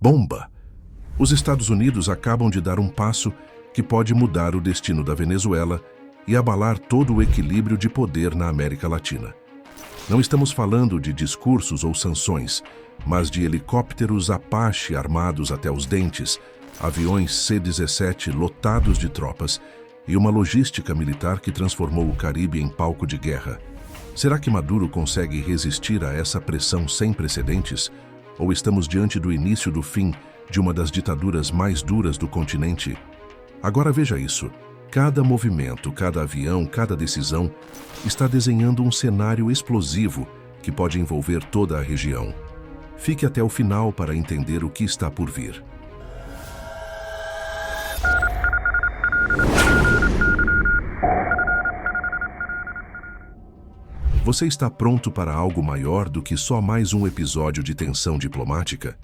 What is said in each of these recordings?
Bomba! Os Estados Unidos acabam de dar um passo que pode mudar o destino da Venezuela e abalar todo o equilíbrio de poder na América Latina. Não estamos falando de discursos ou sanções, mas de helicópteros Apache armados até os dentes, aviões C-17 lotados de tropas e uma logística militar que transformou o Caribe em palco de guerra. Será que Maduro consegue resistir a essa pressão sem precedentes? Ou estamos diante do início do fim de uma das ditaduras mais duras do continente? Agora veja isso. Cada movimento, cada avião, cada decisão está desenhando um cenário explosivo que pode envolver toda a região. Fique até o final para entender o que está por vir. Você está pronto para algo maior do que só mais um episódio de tensão diplomática?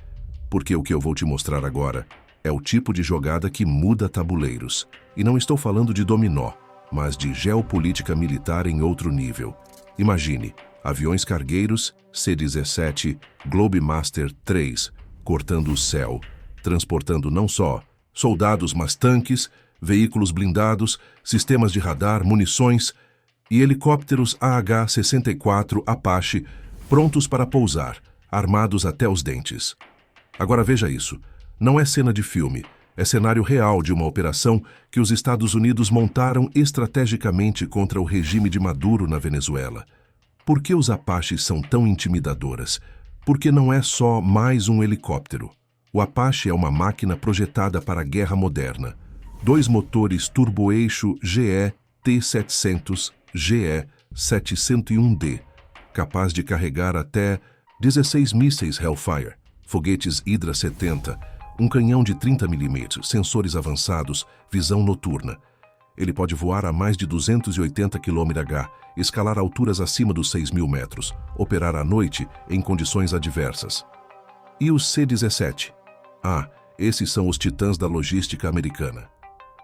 Porque o que eu vou te mostrar agora é o tipo de jogada que muda tabuleiros. E não estou falando de dominó, mas de geopolítica militar em outro nível. Imagine, aviões cargueiros, C-17, Globemaster III, cortando o céu, transportando não só soldados, mas tanques, veículos blindados, sistemas de radar, munições e helicópteros AH-64 Apache prontos para pousar, armados até os dentes. Agora veja isso. Não é cena de filme, é cenário real de uma operação que os Estados Unidos montaram estrategicamente contra o regime de Maduro na Venezuela. Por que os Apaches são tão intimidadoras? Porque não é só mais um helicóptero. O Apache é uma máquina projetada para a guerra moderna. 2 motores turboeixo GE T-700 GE 701D, capaz de carregar até 16 mísseis Hellfire, foguetes Hydra 70, um canhão de 30 mm, sensores avançados, visão noturna. Ele pode voar a mais de 280 km/h, escalar alturas acima dos 6.000 metros, operar à noite em condições adversas. E os C-17? Esses são os titãs da logística americana.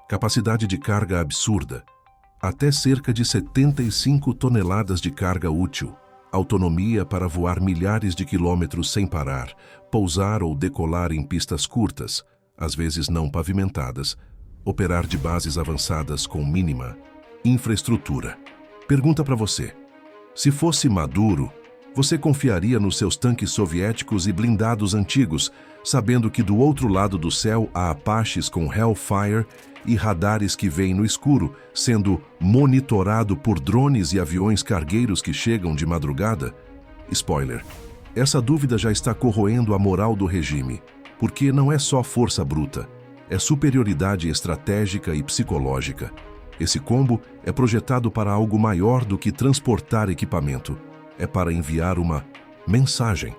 Capacidade de carga absurda, até cerca de 75 toneladas de carga útil. Autonomia para voar milhares de quilômetros sem parar, pousar ou decolar em pistas curtas, às vezes não pavimentadas, operar de bases avançadas com mínima infraestrutura. Pergunta para você: se fosse Maduro, você confiaria nos seus tanques soviéticos e blindados antigos, sabendo que do outro lado do céu há Apaches com Hellfire e radares que veem no escuro, sendo monitorado por drones e aviões cargueiros que chegam de madrugada? Spoiler: essa dúvida já está corroendo a moral do regime, porque não é só força bruta, é superioridade estratégica e psicológica. Esse combo é projetado para algo maior do que transportar equipamento. É para enviar uma mensagem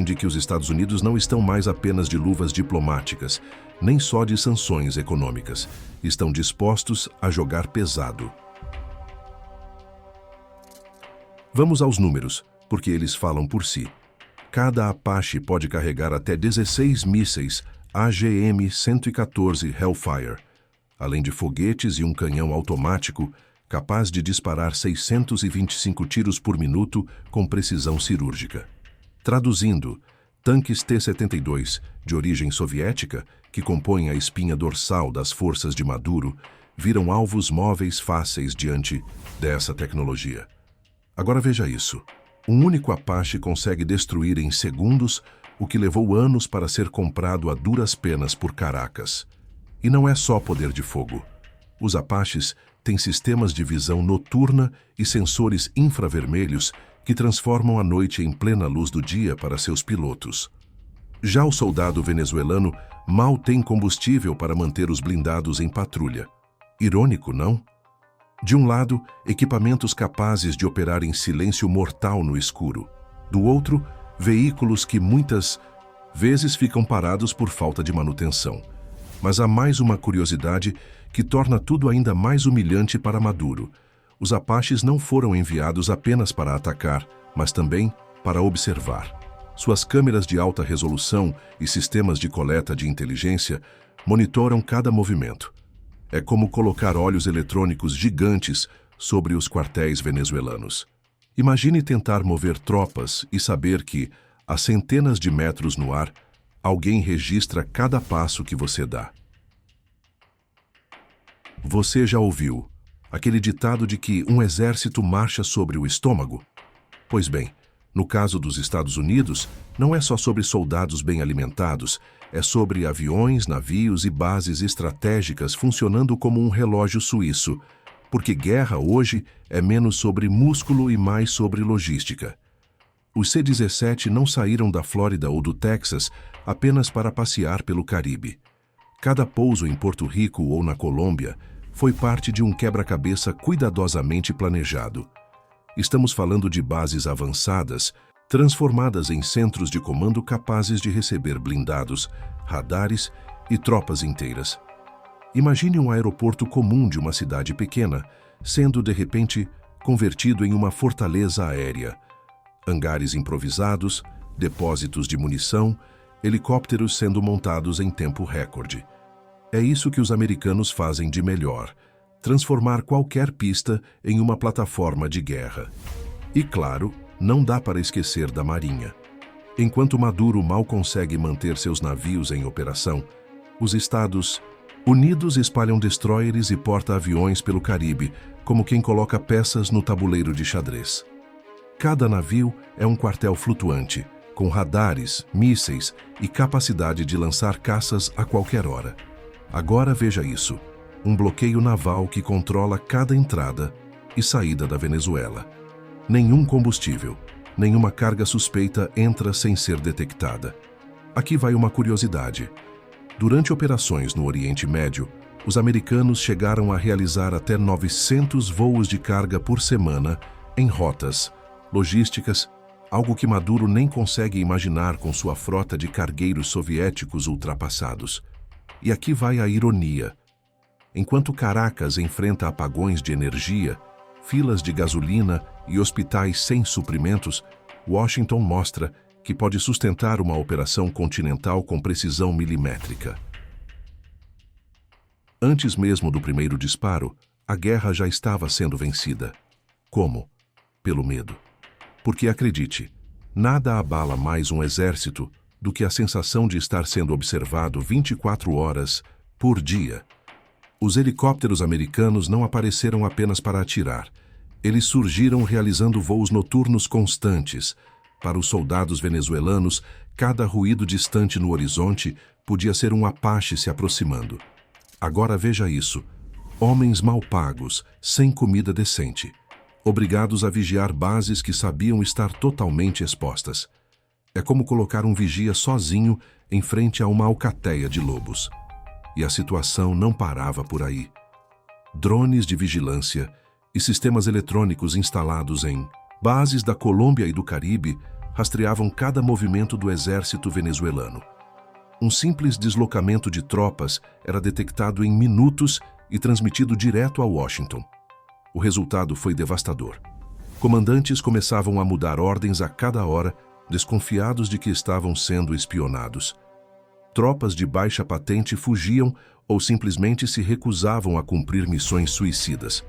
de que os Estados Unidos não estão mais apenas de luvas diplomáticas, nem só de sanções econômicas. Estão dispostos a jogar pesado. Vamos aos números, porque eles falam por si. Cada Apache pode carregar até 16 mísseis AGM-114 Hellfire, além de foguetes e um canhão automático capaz de disparar 625 tiros por minuto com precisão cirúrgica. Traduzindo, tanques T-72, de origem soviética, que compõem a espinha dorsal das forças de Maduro, viram alvos móveis fáceis diante dessa tecnologia. Agora veja isso. Um único Apache consegue destruir em segundos o que levou anos para ser comprado a duras penas por Caracas. E não é só poder de fogo. Os Apaches têm sistemas de visão noturna e sensores infravermelhos que transformam a noite em plena luz do dia para seus pilotos. Já o soldado venezuelano mal tem combustível para manter os blindados em patrulha. Irônico, não? De um lado, equipamentos capazes de operar em silêncio mortal no escuro. Do outro, veículos que muitas vezes ficam parados por falta de manutenção. Mas há mais uma curiosidade que torna tudo ainda mais humilhante para Maduro. Os Apaches não foram enviados apenas para atacar, mas também para observar. Suas câmeras de alta resolução e sistemas de coleta de inteligência monitoram cada movimento. É como colocar olhos eletrônicos gigantes sobre os quartéis venezuelanos. Imagine tentar mover tropas e saber que, a centenas de metros no ar, Alguém registra cada passo que você dá. Você já ouviu aquele ditado de que um exército marcha sobre o estômago? Pois bem, no caso dos Estados Unidos, não é só sobre soldados bem alimentados, é sobre aviões, navios e bases estratégicas funcionando como um relógio suíço, porque guerra hoje é menos sobre músculo e mais sobre logística. Os C-17 não saíram da Flórida ou do Texas apenas para passear pelo Caribe. Cada pouso em Porto Rico ou na Colômbia foi parte de um quebra-cabeça cuidadosamente planejado. Estamos falando de bases avançadas, transformadas em centros de comando capazes de receber blindados, radares e tropas inteiras. Imagine um aeroporto comum de uma cidade pequena, sendo, de repente, convertido em uma fortaleza aérea. Hangares improvisados, depósitos de munição, helicópteros sendo montados em tempo recorde. É isso que os americanos fazem de melhor: transformar qualquer pista em uma plataforma de guerra. E claro, não dá para esquecer da Marinha. Enquanto Maduro mal consegue manter seus navios em operação, os Estados Unidos espalham destroyers e porta-aviões pelo Caribe, como quem coloca peças no tabuleiro de xadrez. Cada navio é um quartel flutuante, com radares, mísseis e capacidade de lançar caças a qualquer hora. Agora veja isso: um bloqueio naval que controla cada entrada e saída da Venezuela. Nenhum combustível, nenhuma carga suspeita entra sem ser detectada. Aqui vai uma curiosidade. Durante operações no Oriente Médio, os americanos chegaram a realizar até 900 voos de carga por semana em rotas logísticas, algo que Maduro nem consegue imaginar com sua frota de cargueiros soviéticos ultrapassados. E aqui vai a ironia. Enquanto Caracas enfrenta apagões de energia, filas de gasolina e hospitais sem suprimentos, Washington mostra que pode sustentar uma operação continental com precisão milimétrica. Antes mesmo do primeiro disparo, a guerra já estava sendo vencida. Como? Pelo medo. Porque acredite, nada abala mais um exército do que a sensação de estar sendo observado 24 horas por dia. Os helicópteros americanos não apareceram apenas para atirar. Eles surgiram realizando voos noturnos constantes. Para os soldados venezuelanos, cada ruído distante no horizonte podia ser um Apache se aproximando. Agora veja isso: homens mal pagos, sem comida decente, obrigados a vigiar bases que sabiam estar totalmente expostas. É como colocar um vigia sozinho em frente a uma alcateia de lobos. E a situação não parava por aí. Drones de vigilância e sistemas eletrônicos instalados em bases da Colômbia e do Caribe rastreavam cada movimento do exército venezuelano. Um simples deslocamento de tropas era detectado em minutos e transmitido direto a Washington. O resultado foi devastador. Comandantes começavam a mudar ordens a cada hora, desconfiados de que estavam sendo espionados. Tropas de baixa patente fugiam ou simplesmente se recusavam a cumprir missões suicidas.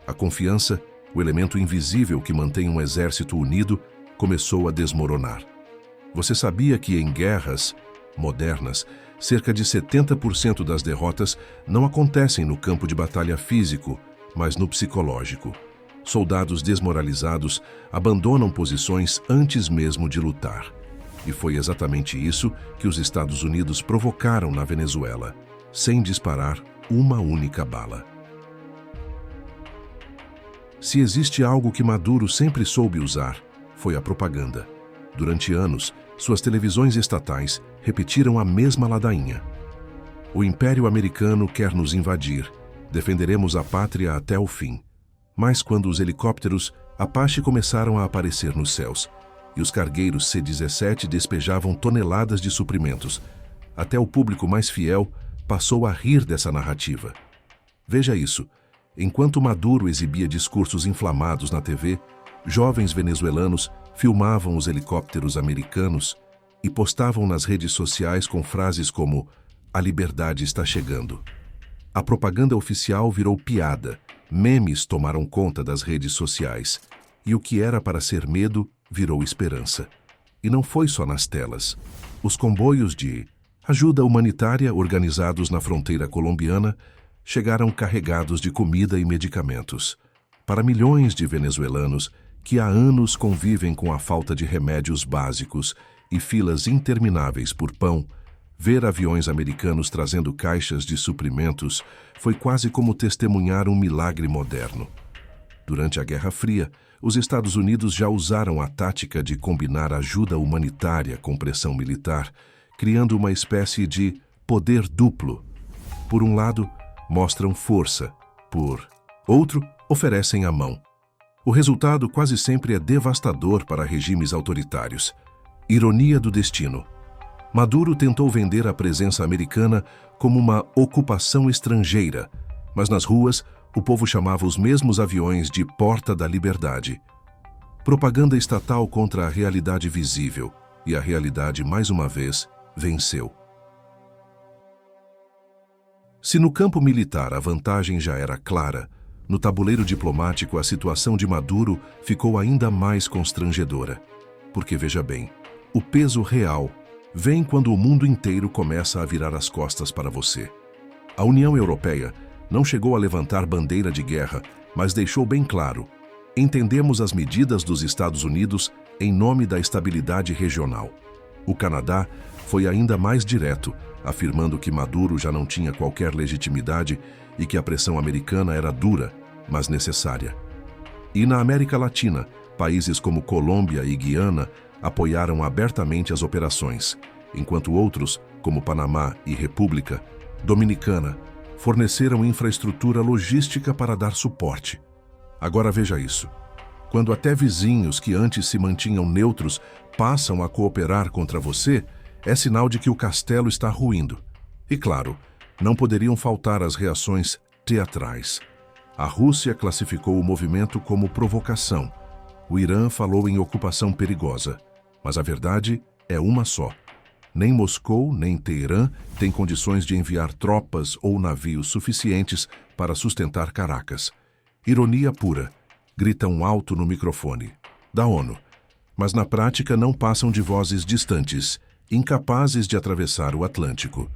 A confiança, o elemento invisível que mantém um exército unido, começou a desmoronar. Você sabia que em guerras modernas, cerca de 70% das derrotas não acontecem no campo de batalha físico, mas no psicológico? Soldados desmoralizados abandonam posições antes mesmo de lutar. E foi exatamente isso que os Estados Unidos provocaram na Venezuela, sem disparar uma única bala. Se existe algo que Maduro sempre soube usar, foi a propaganda. Durante anos, suas televisões estatais repetiram a mesma ladainha: o Império Americano quer nos invadir, defenderemos a pátria até o fim. Mas quando os helicópteros Apache começaram a aparecer nos céus, e os cargueiros C-17 despejavam toneladas de suprimentos, até o público mais fiel passou a rir dessa narrativa. Veja isso: enquanto Maduro exibia discursos inflamados na TV, jovens venezuelanos filmavam os helicópteros americanos e postavam nas redes sociais com frases como "A liberdade está chegando". A propaganda oficial virou piada, memes tomaram conta das redes sociais, e o que era para ser medo virou esperança. E não foi só nas telas. Os comboios de ajuda humanitária organizados na fronteira colombiana chegaram carregados de comida e medicamentos para milhões de venezuelanos que há anos convivem com a falta de remédios básicos e filas intermináveis por pão. Ver aviões americanos trazendo caixas de suprimentos foi quase como testemunhar um milagre moderno. Durante a Guerra Fria, os Estados Unidos já usaram a tática de combinar ajuda humanitária com pressão militar, criando uma espécie de poder duplo. Por um lado, mostram força, por outro, oferecem a mão. O resultado quase sempre é devastador para regimes autoritários. Ironia do destino. Maduro tentou vender a presença americana como uma ocupação estrangeira, mas nas ruas o povo chamava os mesmos aviões de Porta da Liberdade. Propaganda estatal contra a realidade visível, e a realidade, mais uma vez, venceu. Se no campo militar a vantagem já era clara, no tabuleiro diplomático a situação de Maduro ficou ainda mais constrangedora. Porque, veja bem, o peso real vem quando o mundo inteiro começa a virar as costas para você. A União Europeia não chegou a levantar bandeira de guerra, mas deixou bem claro: entendemos as medidas dos Estados Unidos em nome da estabilidade regional. O Canadá foi ainda mais direto, afirmando que Maduro já não tinha qualquer legitimidade e que a pressão americana era dura, mas necessária. E na América Latina, países como Colômbia e Guiana apoiaram abertamente as operações, enquanto outros, como Panamá e República Dominicana, forneceram infraestrutura logística para dar suporte. Agora veja isso. Quando até vizinhos que antes se mantinham neutros passam a cooperar contra você, é sinal de que o castelo está ruindo. E claro, não poderiam faltar as reações teatrais. A Rússia classificou o movimento como provocação. O Irã falou em ocupação perigosa. Mas a verdade é uma só. Nem Moscou, nem Teherã têm condições de enviar tropas ou navios suficientes para sustentar Caracas. Ironia pura. Gritam alto no microfone da ONU, mas na prática não passam de vozes distantes, incapazes de atravessar o Atlântico.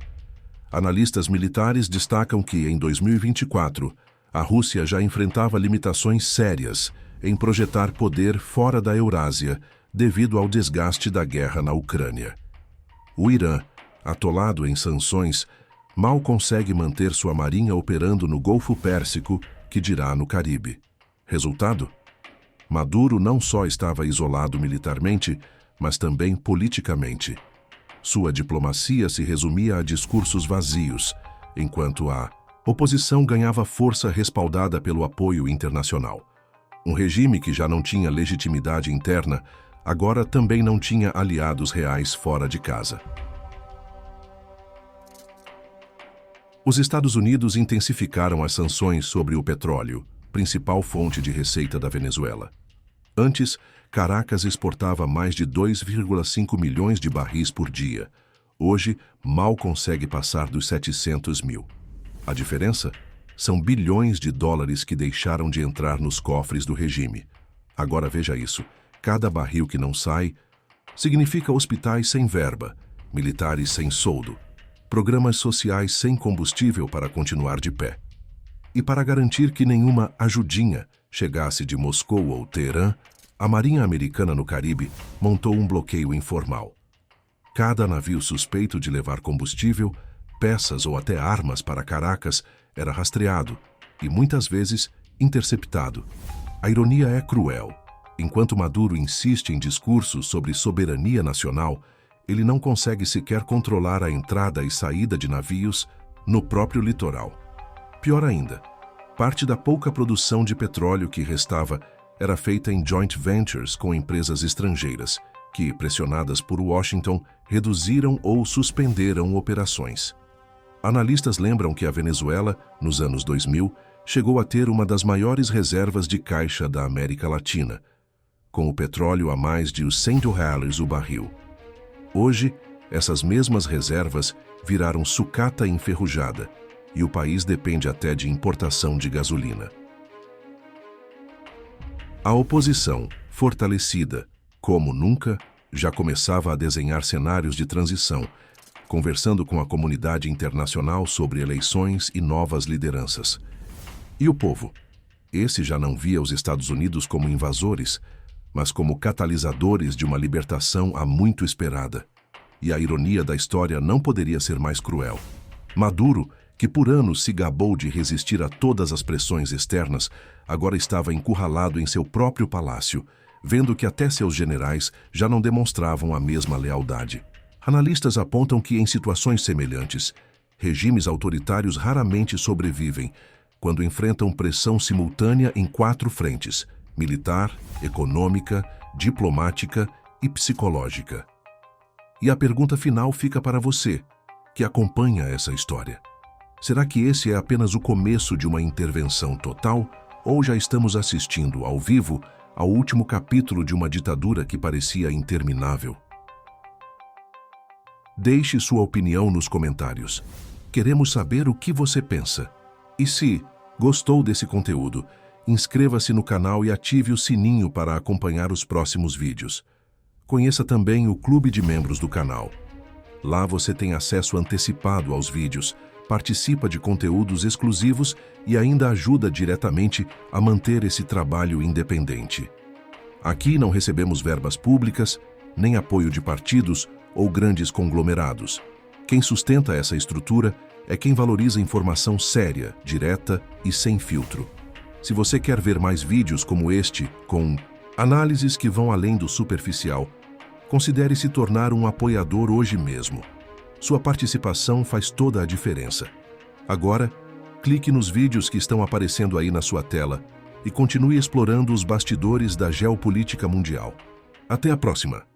Analistas militares destacam que, em 2024, a Rússia já enfrentava limitações sérias em projetar poder fora da Eurásia devido ao desgaste da guerra na Ucrânia. O Irã, atolado em sanções, mal consegue manter sua marinha operando no Golfo Pérsico, que dirá no Caribe. Resultado? Maduro não só estava isolado militarmente, mas também politicamente. Sua diplomacia se resumia a discursos vazios, enquanto a oposição ganhava força respaldada pelo apoio internacional. Um regime que já não tinha legitimidade interna, agora também não tinha aliados reais fora de casa. Os Estados Unidos intensificaram as sanções sobre o petróleo, principal fonte de receita da Venezuela. Antes, Caracas exportava mais de 2,5 milhões de barris por dia. Hoje, mal consegue passar dos 700 mil. A diferença? São bilhões de dólares que deixaram de entrar nos cofres do regime. Agora veja isso. Cada barril que não sai significa hospitais sem verba, militares sem soldo, programas sociais sem combustível para continuar de pé. E para garantir que nenhuma ajudinha chegasse de Moscou ou Teherã, a Marinha Americana no Caribe montou um bloqueio informal. Cada navio suspeito de levar combustível, peças ou até armas para Caracas era rastreado e, muitas vezes, interceptado. A ironia é cruel. Enquanto Maduro insiste em discursos sobre soberania nacional, ele não consegue sequer controlar a entrada e saída de navios no próprio litoral. Pior ainda, parte da pouca produção de petróleo que restava era feita em joint ventures com empresas estrangeiras, que, pressionadas por Washington, reduziram ou suspenderam operações. Analistas lembram que a Venezuela, nos anos 2000, chegou a ter uma das maiores reservas de caixa da América Latina, com o petróleo a mais de $100 o barril. Hoje, essas mesmas reservas viraram sucata enferrujada, e o país depende até de importação de gasolina. A oposição, fortalecida, como nunca, já começava a desenhar cenários de transição, conversando com a comunidade internacional sobre eleições e novas lideranças. E o povo? Esse já não via os Estados Unidos como invasores, mas como catalisadores de uma libertação há muito esperada. E a ironia da história não poderia ser mais cruel. Maduro, que por anos se gabou de resistir a todas as pressões externas, agora estava encurralado em seu próprio palácio, vendo que até seus generais já não demonstravam a mesma lealdade. Analistas apontam que, em situações semelhantes, regimes autoritários raramente sobrevivem quando enfrentam pressão simultânea em 4 frentes: militar, econômica, diplomática e psicológica. E a pergunta final fica para você, que acompanha essa história. Será que esse é apenas o começo de uma intervenção total, ou já estamos assistindo, ao vivo, ao último capítulo de uma ditadura que parecia interminável? Deixe sua opinião nos comentários. Queremos saber o que você pensa. E se gostou desse conteúdo, inscreva-se no canal e ative o sininho para acompanhar os próximos vídeos. Conheça também o Clube de Membros do canal. Lá você tem acesso antecipado aos vídeos, participa de conteúdos exclusivos e ainda ajuda diretamente a manter esse trabalho independente. Aqui não recebemos verbas públicas, nem apoio de partidos ou grandes conglomerados. Quem sustenta essa estrutura é quem valoriza informação séria, direta e sem filtro. Se você quer ver mais vídeos como este, com análises que vão além do superficial, considere se tornar um apoiador hoje mesmo. Sua participação faz toda a diferença. Agora, clique nos vídeos que estão aparecendo aí na sua tela e continue explorando os bastidores da geopolítica mundial. Até a próxima!